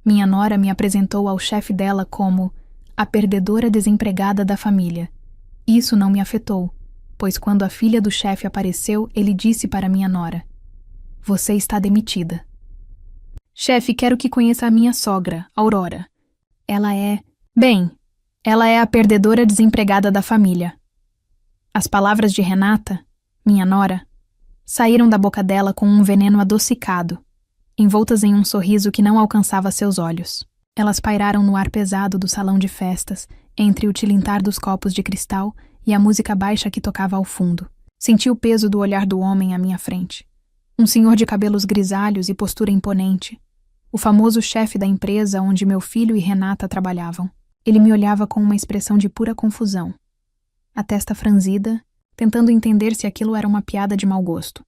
Minha nora me apresentou ao chefe dela como a perdedora desempregada da família. Isso não me afetou, pois quando a filha do chefe apareceu, ele disse para minha nora: "Você está demitida." "Chefe, quero que conheça a minha sogra, Aurora. Ela é... ela é a perdedora desempregada da família." As palavras de Renata, minha nora, saíram da boca dela com um veneno adocicado, envoltas em um sorriso que não alcançava seus olhos. Elas pairaram no ar pesado do salão de festas, entre o tilintar dos copos de cristal e a música baixa que tocava ao fundo. Senti o peso do olhar do homem à minha frente. Um senhor de cabelos grisalhos e postura imponente. O famoso chefe da empresa onde meu filho e Renata trabalhavam. Ele me olhava com uma expressão de pura confusão. A testa franzida, tentando entender se aquilo era uma piada de mau gosto.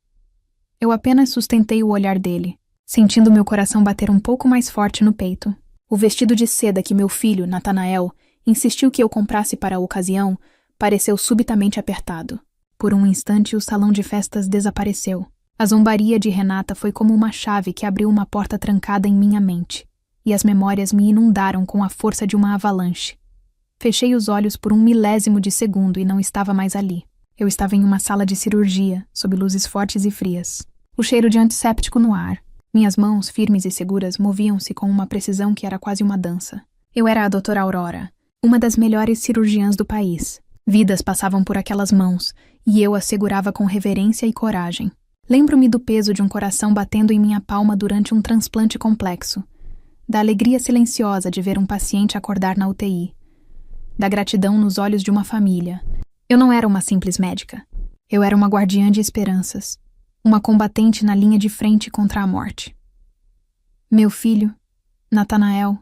Eu apenas sustentei o olhar dele, sentindo meu coração bater um pouco mais forte no peito. O vestido de seda que meu filho, Natanael, insistiu que eu comprasse para a ocasião, pareceu subitamente apertado. Por um instante, o salão de festas desapareceu. A zombaria de Renata foi como uma chave que abriu uma porta trancada em minha mente, e as memórias me inundaram com a força de uma avalanche. Fechei os olhos por um milésimo de segundo e não estava mais ali. Eu estava em uma sala de cirurgia, sob luzes fortes e frias. O cheiro de antisséptico no ar. Minhas mãos, firmes e seguras, moviam-se com uma precisão que era quase uma dança. Eu era a doutora Aurora, uma das melhores cirurgiãs do país. Vidas passavam por aquelas mãos, e eu as segurava com reverência e coragem. Lembro-me do peso de um coração batendo em minha palma durante um transplante complexo, da alegria silenciosa de ver um paciente acordar na UTI, da gratidão nos olhos de uma família. Eu não era uma simples médica. Eu era uma guardiã de esperanças, uma combatente na linha de frente contra a morte. Meu filho, Natanael,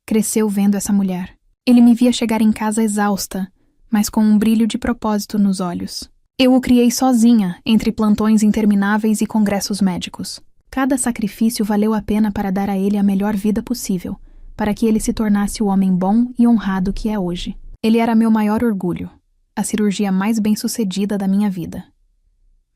cresceu vendo essa mulher. Ele me via chegar em casa exausta, mas com um brilho de propósito nos olhos. Eu o criei sozinha, entre plantões intermináveis e congressos médicos. Cada sacrifício valeu a pena para dar a ele a melhor vida possível, para que ele se tornasse o homem bom e honrado que é hoje. Ele era meu maior orgulho, a cirurgia mais bem-sucedida da minha vida.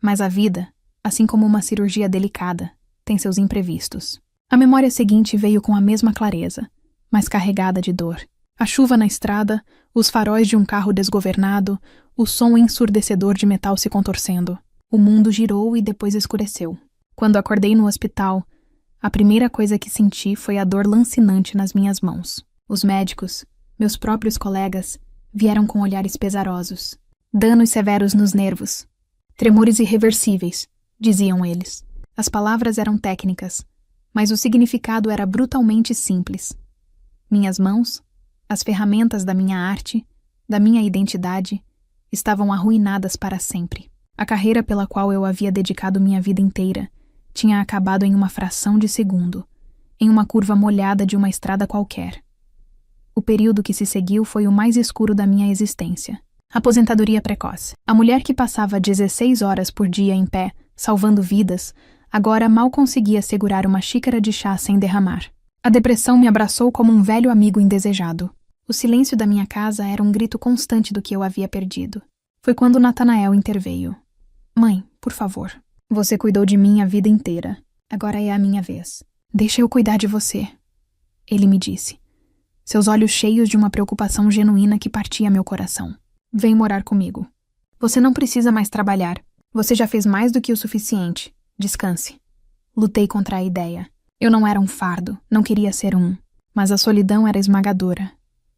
Mas a vida, assim como uma cirurgia delicada, tem seus imprevistos. A memória seguinte veio com a mesma clareza, mas carregada de dor. A chuva na estrada, os faróis de um carro desgovernado, o som ensurdecedor de metal se contorcendo. O mundo girou e depois escureceu. Quando acordei no hospital, a primeira coisa que senti foi a dor lancinante nas minhas mãos. Os médicos, meus próprios colegas, vieram com olhares pesarosos. Danos severos nos nervos. Tremores irreversíveis, diziam eles. As palavras eram técnicas, mas o significado era brutalmente simples. Minhas mãos, as ferramentas da minha arte, da minha identidade, estavam arruinadas para sempre. A carreira pela qual eu havia dedicado minha vida inteira tinha acabado em uma fração de segundo, em uma curva molhada de uma estrada qualquer. O período que se seguiu foi o mais escuro da minha existência. Aposentadoria precoce. A mulher que passava 16 horas por dia em pé, salvando vidas, agora mal conseguia segurar uma xícara de chá sem derramar. A depressão me abraçou como um velho amigo indesejado. O silêncio da minha casa era um grito constante do que eu havia perdido. Foi quando Natanael interveio. "Mãe, por favor. Você cuidou de mim a vida inteira. Agora é a minha vez. Deixa eu cuidar de você." Ele me disse, seus olhos cheios de uma preocupação genuína que partia meu coração. "Vem morar comigo. Você não precisa mais trabalhar. Você já fez mais do que o suficiente. Descanse." Lutei contra a ideia. Eu não era um fardo, não queria ser um. Mas a solidão era esmagadora.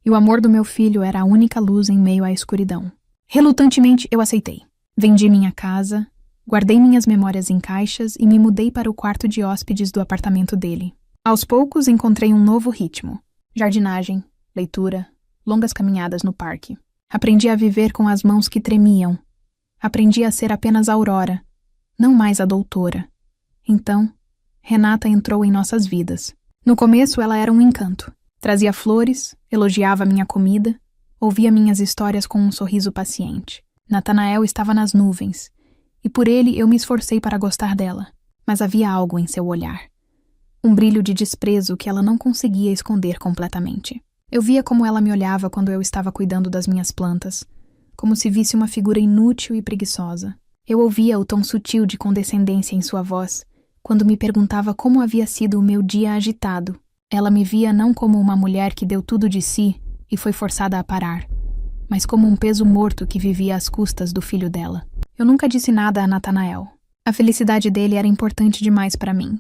E o amor do meu filho era a única luz em meio à escuridão. Relutantemente, eu aceitei. Vendi minha casa, guardei minhas memórias em caixas e me mudei para o quarto de hóspedes do apartamento dele. Aos poucos, encontrei um novo ritmo. Jardinagem, leitura, longas caminhadas no parque. Aprendi a viver com as mãos que tremiam. Aprendi a ser apenas Aurora, não mais a doutora. Então, Renata entrou em nossas vidas. No começo, ela era um encanto. Trazia flores, elogiava minha comida, ouvia minhas histórias com um sorriso paciente. Natanael estava nas nuvens, e por ele eu me esforcei para gostar dela. Mas havia algo em seu olhar. Um brilho de desprezo que ela não conseguia esconder completamente. Eu via como ela me olhava quando eu estava cuidando das minhas plantas, como se visse uma figura inútil e preguiçosa. Eu ouvia o tom sutil de condescendência em sua voz, quando me perguntava como havia sido o meu dia agitado, Ela me via não como uma mulher que deu tudo de si e foi forçada a parar, mas como um peso morto que vivia às custas do filho dela. Eu nunca disse nada a Natanael. A felicidade dele era importante demais para mim.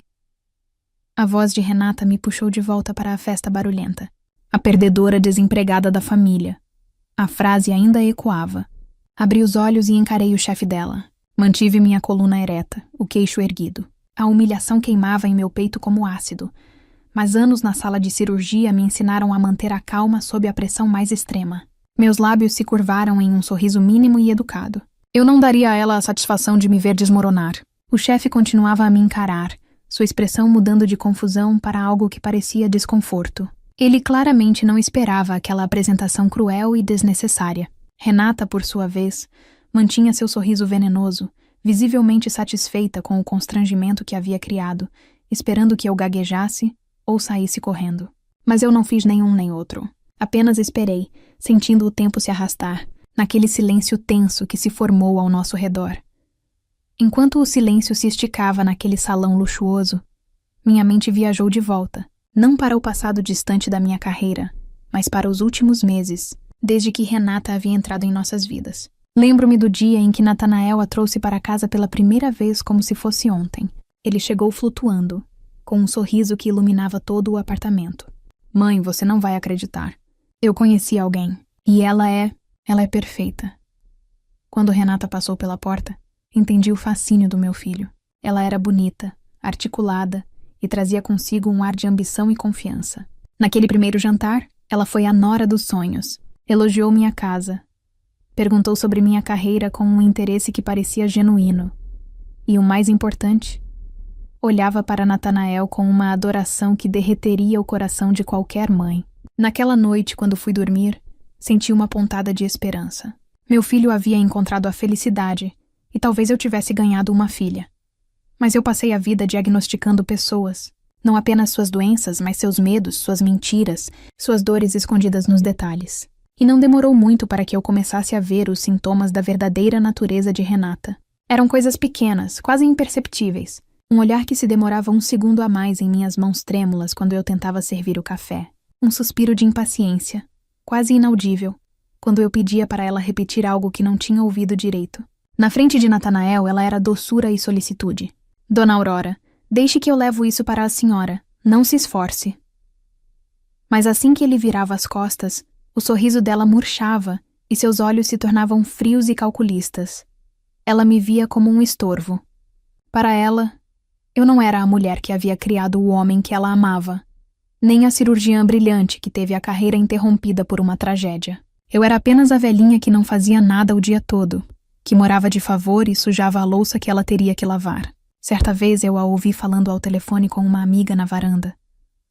A voz de Renata me puxou de volta para a festa barulhenta. A perdedora desempregada da família. A frase ainda ecoava. Abri os olhos e encarei o chefe dela. Mantive minha coluna ereta, o queixo erguido. A humilhação queimava em meu peito como ácido, mas anos na sala de cirurgia me ensinaram a manter a calma sob a pressão mais extrema. Meus lábios se curvaram em um sorriso mínimo e educado. Eu não daria a ela a satisfação de me ver desmoronar. O chefe continuava a me encarar, sua expressão mudando de confusão para algo que parecia desconforto. Ele claramente não esperava aquela apresentação cruel e desnecessária. Renata, por sua vez, mantinha seu sorriso venenoso, visivelmente satisfeita com o constrangimento que havia criado, esperando que eu gaguejasse ou saísse correndo. Mas eu não fiz nenhum nem outro. Apenas esperei, sentindo o tempo se arrastar, naquele silêncio tenso que se formou ao nosso redor. Enquanto o silêncio se esticava naquele salão luxuoso, minha mente viajou de volta, não para o passado distante da minha carreira, mas para os últimos meses, desde que Renata havia entrado em nossas vidas. Lembro-me do dia em que Natanael a trouxe para casa pela primeira vez como se fosse ontem. Ele chegou flutuando, com um sorriso que iluminava todo o apartamento. Mãe, você não vai acreditar. Eu conheci alguém, e ela é perfeita. Quando Renata passou pela porta, entendi o fascínio do meu filho. Ela era bonita, articulada e trazia consigo um ar de ambição e confiança. Naquele primeiro jantar, ela foi a nora dos sonhos. Elogiou minha casa. Perguntou sobre minha carreira com um interesse que parecia genuíno. E o mais importante, olhava para Natanael com uma adoração que derreteria o coração de qualquer mãe. Naquela noite, quando fui dormir, senti uma pontada de esperança. Meu filho havia encontrado a felicidade e talvez eu tivesse ganhado uma filha. Mas eu passei a vida diagnosticando pessoas. Não apenas suas doenças, mas seus medos, suas mentiras, suas dores escondidas nos detalhes. E não demorou muito para que eu começasse a ver os sintomas da verdadeira natureza de Renata. Eram coisas pequenas, quase imperceptíveis. Um olhar que se demorava um segundo a mais em minhas mãos trêmulas quando eu tentava servir o café. Um suspiro de impaciência, quase inaudível, quando eu pedia para ela repetir algo que não tinha ouvido direito. Na frente de Natanael, ela era doçura e solicitude. Dona Aurora, deixe que eu levo isso para a senhora. Não se esforce. Mas assim que ele virava as costas, o sorriso dela murchava e seus olhos se tornavam frios e calculistas. Ela me via como um estorvo. Para ela, eu não era a mulher que havia criado o homem que ela amava, nem a cirurgiã brilhante que teve a carreira interrompida por uma tragédia. Eu era apenas a velhinha que não fazia nada o dia todo, que morava de favor e sujava a louça que ela teria que lavar. Certa vez eu a ouvi falando ao telefone com uma amiga na varanda,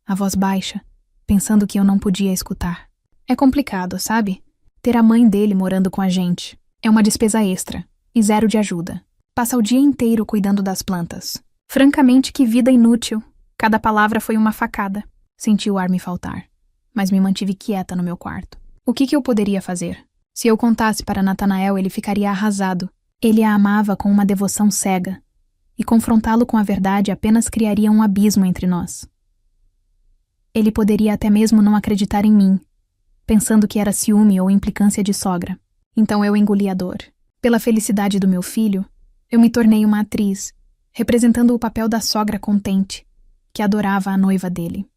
a voz baixa, pensando que eu não podia escutar. É complicado, sabe? Ter a mãe dele morando com a gente. É uma despesa extra e zero de ajuda. Passa o dia inteiro cuidando das plantas. Francamente, que vida inútil. Cada palavra foi uma facada. Senti o ar me faltar, mas me mantive quieta no meu quarto. O que eu poderia fazer? Se eu contasse para Natanael, ele ficaria arrasado. Ele a amava com uma devoção cega, e confrontá-lo com a verdade apenas criaria um abismo entre nós. Ele poderia até mesmo não acreditar em mim, pensando que era ciúme ou implicância de sogra. Então eu engoli a dor. Pela felicidade do meu filho, eu me tornei uma atriz, representando o papel da sogra contente, que adorava a noiva dele.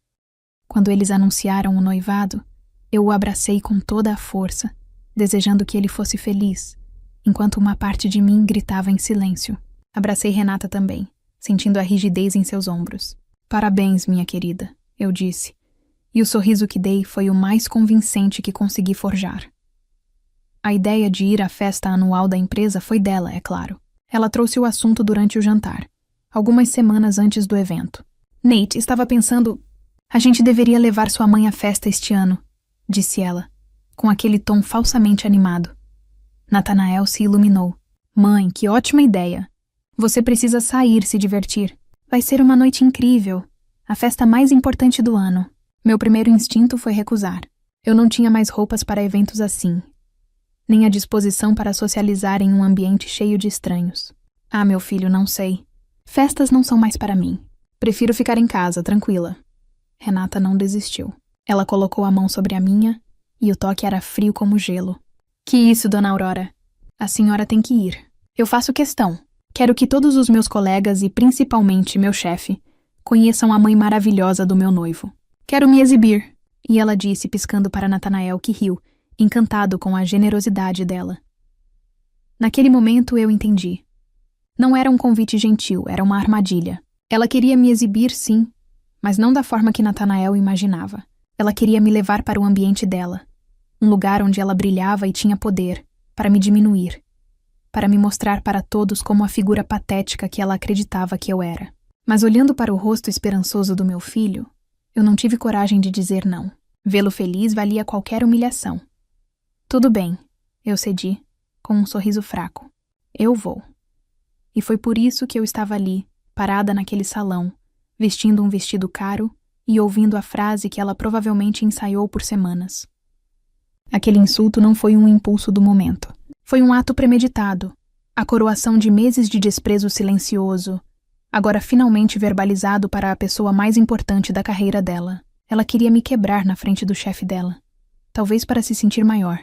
Quando eles anunciaram o noivado, eu o abracei com toda a força, desejando que ele fosse feliz, enquanto uma parte de mim gritava em silêncio. Abracei Renata também, sentindo a rigidez em seus ombros. Parabéns, minha querida, eu disse, e o sorriso que dei foi o mais convincente que consegui forjar. A ideia de ir à festa anual da empresa foi dela, é claro. Ela trouxe o assunto durante o jantar, algumas semanas antes do evento. Nate, estava pensando... A gente deveria levar sua mãe à festa este ano, disse ela, com aquele tom falsamente animado. Natanael se iluminou. Mãe, que ótima ideia! Você precisa sair, se divertir. Vai ser uma noite incrível, a festa mais importante do ano. Meu primeiro instinto foi recusar. Eu não tinha mais roupas para eventos assim, nem a disposição para socializar em um ambiente cheio de estranhos. Ah, meu filho, não sei. Festas não são mais para mim. Prefiro ficar em casa, tranquila. Renata não desistiu. Ela colocou a mão sobre a minha e o toque era frio como gelo. Que isso, dona Aurora? A senhora tem que ir. Eu faço questão. Quero que todos os meus colegas e principalmente meu chefe conheçam a mãe maravilhosa do meu noivo. Quero me exibir. E ela disse, piscando para Natanael, que riu, encantado com a generosidade dela. Naquele momento eu entendi. Não era um convite gentil, era uma armadilha. Ela queria me exibir, sim, mas não da forma que Natanael imaginava. Ela queria me levar para o ambiente dela, um lugar onde ela brilhava e tinha poder, para me diminuir, para me mostrar para todos como a figura patética que ela acreditava que eu era. Mas olhando para o rosto esperançoso do meu filho, eu não tive coragem de dizer não. Vê-lo feliz valia qualquer humilhação. Tudo bem, eu cedi, com um sorriso fraco. Eu vou. E foi por isso que eu estava ali, parada naquele salão, vestindo um vestido caro e ouvindo a frase que ela provavelmente ensaiou por semanas. Aquele insulto não foi um impulso do momento. Foi um ato premeditado, a coroação de meses de desprezo silencioso, agora finalmente verbalizado para a pessoa mais importante da carreira dela. Ela queria me quebrar na frente do chefe dela, talvez para se sentir maior,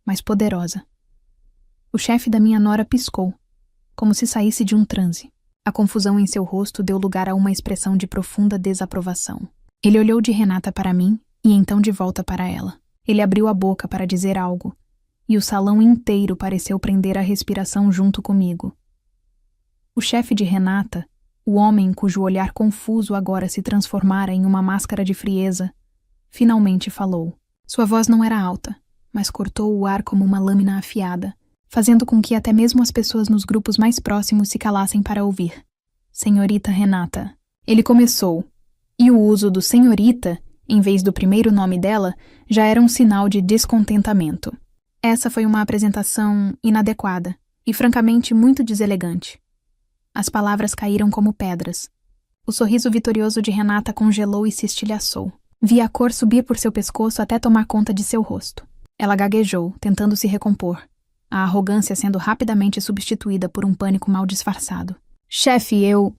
mais poderosa. O chefe da minha nora piscou, como se saísse de um transe. A confusão em seu rosto deu lugar a uma expressão de profunda desaprovação. Ele olhou de Renata para mim e então de volta para ela. Ele abriu a boca para dizer algo, e o salão inteiro pareceu prender a respiração junto comigo. O chefe de Renata, o homem cujo olhar confuso agora se transformara em uma máscara de frieza, finalmente falou. Sua voz não era alta, mas cortou o ar como uma lâmina afiada, fazendo com que até mesmo as pessoas nos grupos mais próximos se calassem para ouvir. Senhorita Renata. Ele começou, e o uso do senhorita, em vez do primeiro nome dela, já era um sinal de descontentamento. Essa foi uma apresentação inadequada e francamente muito deselegante. As palavras caíram como pedras. O sorriso vitorioso de Renata congelou e se estilhaçou. Vi a cor subir por seu pescoço até tomar conta de seu rosto. Ela gaguejou, tentando se recompor, a arrogância sendo rapidamente substituída por um pânico mal disfarçado. Chefe, eu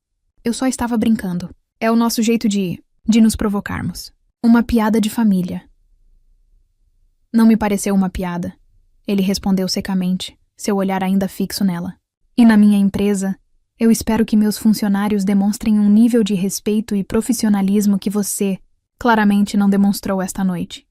só estava brincando. É o nosso jeito de nos provocarmos. Uma piada de família. Não me pareceu uma piada. Ele respondeu secamente, seu olhar ainda fixo nela. E na minha empresa, eu espero que meus funcionários demonstrem um nível de respeito e profissionalismo que você, claramente, não demonstrou esta noite.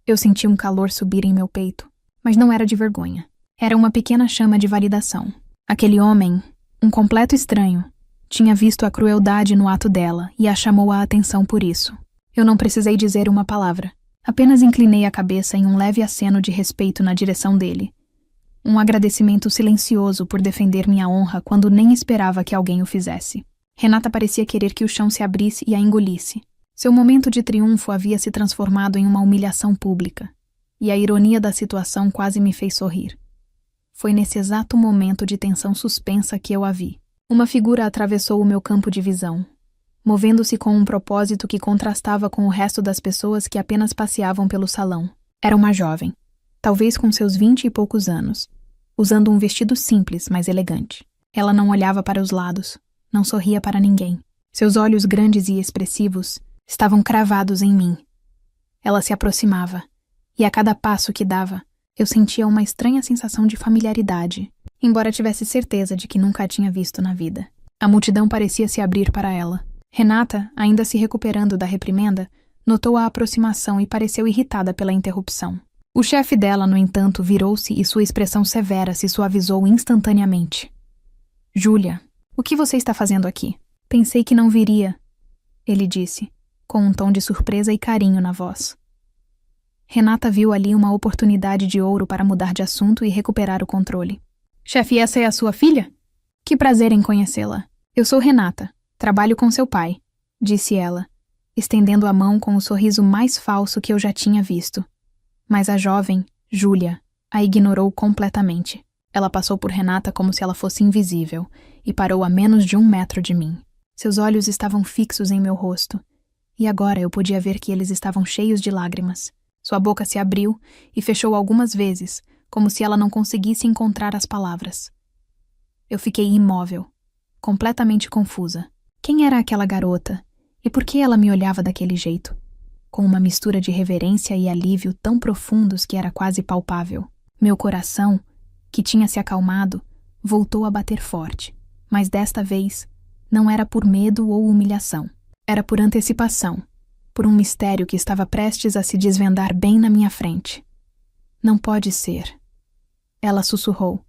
Eu senti um calor subir em meu peito, mas não era de vergonha. Era uma pequena chama de validação. Aquele homem, um completo estranho, tinha visto a crueldade no ato dela e a chamou a atenção por isso. Eu não precisei dizer uma palavra. Apenas inclinei a cabeça em um leve aceno de respeito na direção dele. Um agradecimento silencioso por defender minha honra quando nem esperava que alguém o fizesse. Renata parecia querer que o chão se abrisse e a engolisse. Seu momento de triunfo havia se transformado em uma humilhação pública, e a ironia da situação quase me fez sorrir. Foi nesse exato momento de tensão suspensa que eu a vi. Uma figura atravessou o meu campo de visão, movendo-se com um propósito que contrastava com o resto das pessoas que apenas passeavam pelo salão. Era uma jovem, talvez com seus 20 e poucos anos, usando um vestido simples, mas elegante. Ela não olhava para os lados, não sorria para ninguém. Seus olhos grandes e expressivos estavam cravados em mim. Ela se aproximava, e a cada passo que dava, eu sentia uma estranha sensação de familiaridade, embora tivesse certeza de que nunca a tinha visto na vida. A multidão parecia se abrir para ela. Renata, ainda se recuperando da reprimenda, notou a aproximação e pareceu irritada pela interrupção. O chefe dela, no entanto, virou-se e sua expressão severa se suavizou instantaneamente. Júlia, o que você está fazendo aqui? Pensei que não viria, ele disse, com um tom de surpresa e carinho na voz. Renata viu ali uma oportunidade de ouro para mudar de assunto e recuperar o controle. Chefe, essa é a sua filha? Que prazer em conhecê-la. Eu sou Renata. Trabalho com seu pai, disse ela, estendendo a mão com o sorriso mais falso que eu já tinha visto. Mas a jovem, Júlia, a ignorou completamente. Ela passou por Renata como se ela fosse invisível e parou a menos de 1 metro de mim. Seus olhos estavam fixos em meu rosto, e agora eu podia ver que eles estavam cheios de lágrimas. Sua boca se abriu e fechou algumas vezes, como se ela não conseguisse encontrar as palavras. Eu fiquei imóvel, completamente confusa. Quem era aquela garota? E por que ela me olhava daquele jeito? Com uma mistura de reverência e alívio tão profundos que era quase palpável. Meu coração, que tinha se acalmado, voltou a bater forte, mas desta vez não era por medo ou humilhação. Era por antecipação, por um mistério que estava prestes a se desvendar bem na minha frente. Não pode ser. Ela sussurrou,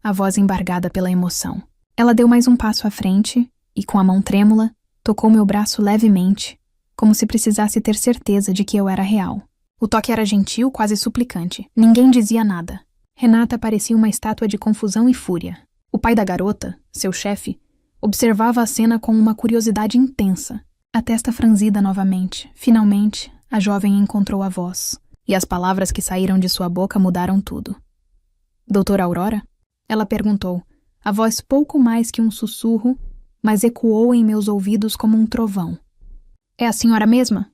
a voz embargada pela emoção. Ela deu mais um passo à frente e, com a mão trêmula, tocou meu braço levemente, como se precisasse ter certeza de que eu era real. O toque era gentil, quase suplicante. Ninguém dizia nada. Renata parecia uma estátua de confusão e fúria. O pai da garota, seu chefe, observava a cena com uma curiosidade intensa. A testa franzida novamente. Finalmente, a jovem encontrou a voz. E as palavras que saíram de sua boca mudaram tudo. Doutora Aurora? Ela perguntou. A voz pouco mais que um sussurro, mas ecoou em meus ouvidos como um trovão. É a senhora mesma?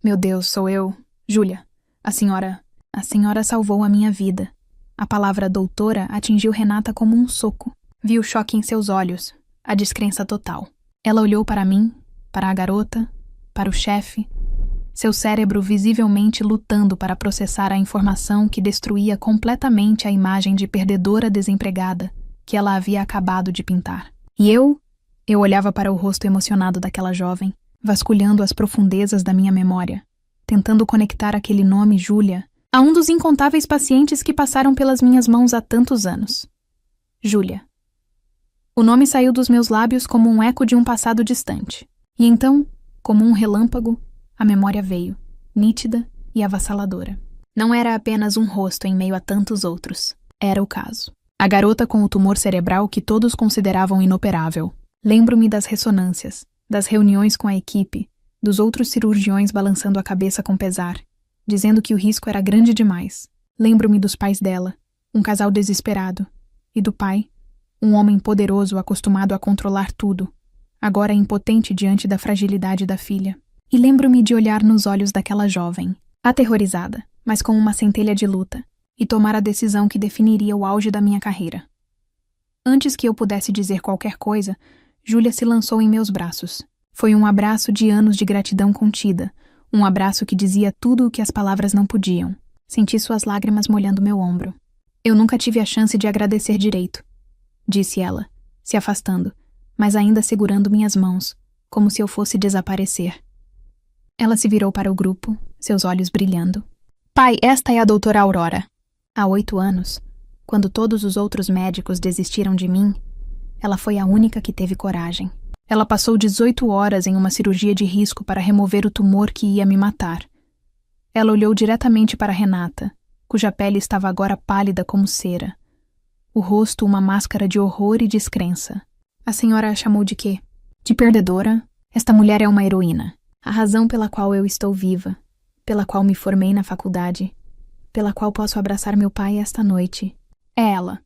Meu Deus, sou eu. Júlia. A senhora salvou a minha vida. A palavra doutora atingiu Renata como um soco. Vi o choque em seus olhos, a descrença total. Ela olhou para mim, para a garota, para o chefe, seu cérebro visivelmente lutando para processar a informação que destruía completamente a imagem de perdedora desempregada que ela havia acabado de pintar. E eu olhava para o rosto emocionado daquela jovem, vasculhando as profundezas da minha memória, tentando conectar aquele nome Júlia a um dos incontáveis pacientes que passaram pelas minhas mãos há tantos anos. Júlia. O nome saiu dos meus lábios como um eco de um passado distante. E então, como um relâmpago, a memória veio, nítida e avassaladora. Não era apenas um rosto em meio a tantos outros. Era o caso. A garota com o tumor cerebral que todos consideravam inoperável. Lembro-me das ressonâncias, das reuniões com a equipe, dos outros cirurgiões balançando a cabeça com pesar, dizendo que o risco era grande demais. Lembro-me dos pais dela, um casal desesperado, e do pai, um homem poderoso acostumado a controlar tudo, agora impotente diante da fragilidade da filha. E lembro-me de olhar nos olhos daquela jovem, aterrorizada, mas com uma centelha de luta, e tomar a decisão que definiria o auge da minha carreira. Antes que eu pudesse dizer qualquer coisa, Júlia se lançou em meus braços. Foi um abraço de anos de gratidão contida, um abraço que dizia tudo o que as palavras não podiam. Senti suas lágrimas molhando meu ombro. Eu nunca tive a chance de agradecer direito, disse ela, se afastando, mas ainda segurando minhas mãos, como se eu fosse desaparecer. Ela se virou para o grupo, seus olhos brilhando. Pai, esta é a doutora Aurora. Há 8 anos, quando todos os outros médicos desistiram de mim, ela foi a única que teve coragem. Ela passou 18 horas em uma cirurgia de risco para remover o tumor que ia me matar. Ela olhou diretamente para Renata, cuja pele estava agora pálida como cera. O rosto uma máscara de horror e descrença. A senhora a chamou de quê? De perdedora? Esta mulher é uma heroína. A razão pela qual eu estou viva, pela qual me formei na faculdade, pela qual posso abraçar meu pai esta noite, é ela.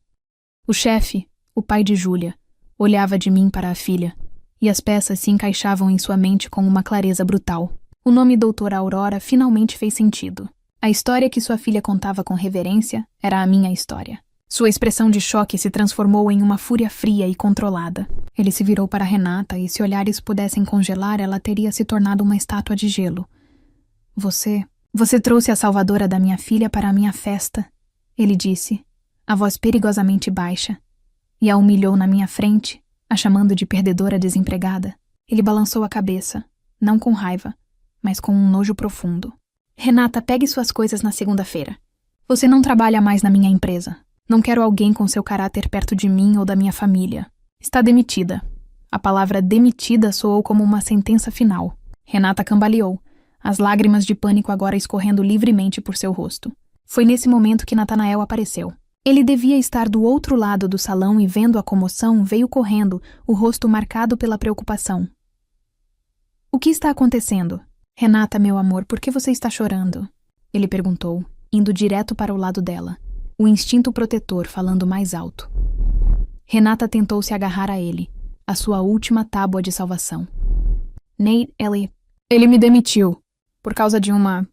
O chefe, o pai de Júlia, olhava de mim para a filha, e as peças se encaixavam em sua mente com uma clareza brutal. O nome doutora Aurora finalmente fez sentido. A história que sua filha contava com reverência era a minha história. Sua expressão de choque se transformou em uma fúria fria e controlada. Ele se virou para Renata e, se olhares pudessem congelar, ela teria se tornado uma estátua de gelo. Você trouxe a salvadora da minha filha para a minha festa, ele disse, a voz perigosamente baixa, e a humilhou na minha frente, a chamando de perdedora desempregada. Ele balançou a cabeça, não com raiva, mas com um nojo profundo. Renata, pegue suas coisas na segunda-feira. Você não trabalha mais na minha empresa. Não quero alguém com seu caráter perto de mim ou da minha família. Está demitida. A palavra demitida soou como uma sentença final. Renata cambaleou, as lágrimas de pânico agora escorrendo livremente por seu rosto. Foi nesse momento que Natanael apareceu. Ele devia estar do outro lado do salão e, vendo a comoção, veio correndo, o rosto marcado pela preocupação. O que está acontecendo? Renata, meu amor, por que você está chorando? Ele perguntou, indo direto para o lado dela, o instinto protetor falando mais alto. Renata tentou se agarrar a ele, a sua última tábua de salvação. Nate, ele me demitiu. Por causa de uma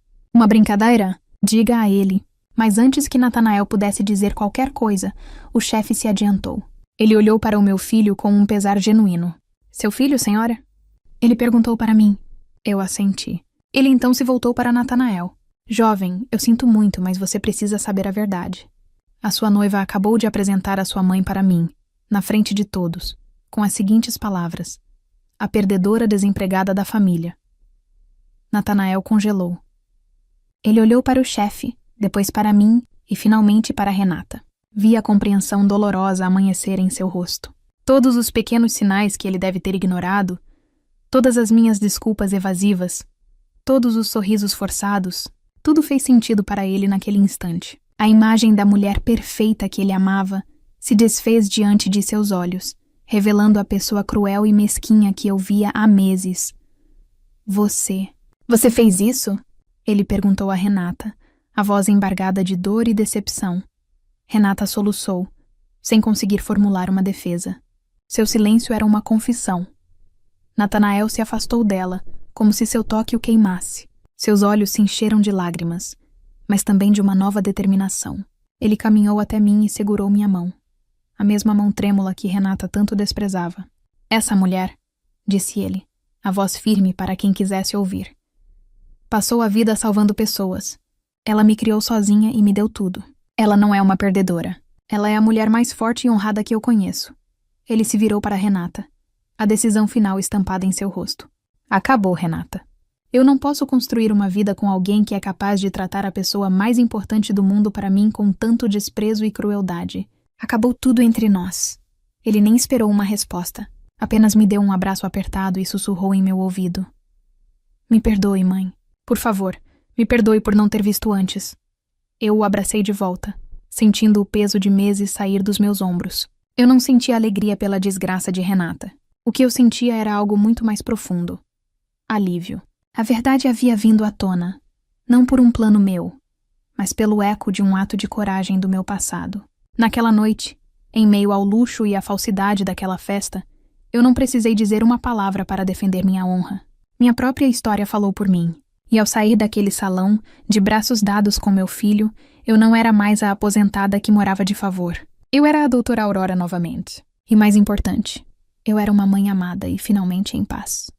brincadeira? Diga a ele. Mas antes que Natanael pudesse dizer qualquer coisa, o chefe se adiantou. Ele olhou para o meu filho com um pesar genuíno. Seu filho, senhora? Ele perguntou para mim. Eu assenti. Ele então se voltou para Natanael. Jovem, eu sinto muito, mas você precisa saber a verdade. A sua noiva acabou de apresentar a sua mãe para mim, na frente de todos, com as seguintes palavras: a perdedora desempregada da família. Natanael congelou. Ele olhou para o chefe, depois para mim e finalmente para Renata. Vi a compreensão dolorosa amanhecer em seu rosto. Todos os pequenos sinais que ele deve ter ignorado, todas as minhas desculpas evasivas, todos os sorrisos forçados, tudo fez sentido para ele naquele instante. A imagem da mulher perfeita que ele amava se desfez diante de seus olhos, revelando a pessoa cruel e mesquinha que eu via há meses. Você fez isso? Ele perguntou a Renata, a voz embargada de dor e decepção. Renata soluçou, sem conseguir formular uma defesa. Seu silêncio era uma confissão. Natanael se afastou dela, como se seu toque o queimasse. Seus olhos se encheram de lágrimas, mas também de uma nova determinação. Ele caminhou até mim e segurou minha mão. A mesma mão trêmula que Renata tanto desprezava. Essa mulher, disse ele, a voz firme para quem quisesse ouvir. Passou a vida salvando pessoas. Ela me criou sozinha e me deu tudo. Ela não é uma perdedora. Ela é a mulher mais forte e honrada que eu conheço. Ele se virou para Renata, a decisão final estampada em seu rosto. Acabou, Renata. Eu não posso construir uma vida com alguém que é capaz de tratar a pessoa mais importante do mundo para mim com tanto desprezo e crueldade. Acabou tudo entre nós. Ele nem esperou uma resposta. Apenas me deu um abraço apertado e sussurrou em meu ouvido. Me perdoe, mãe. Por favor, me perdoe por não ter visto antes. Eu o abracei de volta, sentindo o peso de meses sair dos meus ombros. Eu não sentia alegria pela desgraça de Renata. O que eu sentia era algo muito mais profundo. Alívio. A verdade havia vindo à tona, não por um plano meu, mas pelo eco de um ato de coragem do meu passado. Naquela noite, em meio ao luxo e à falsidade daquela festa, eu não precisei dizer uma palavra para defender minha honra. Minha própria história falou por mim, e ao sair daquele salão, de braços dados com meu filho, eu não era mais a aposentada que morava de favor. Eu era a doutora Aurora novamente. E mais importante, eu era uma mãe amada e finalmente em paz.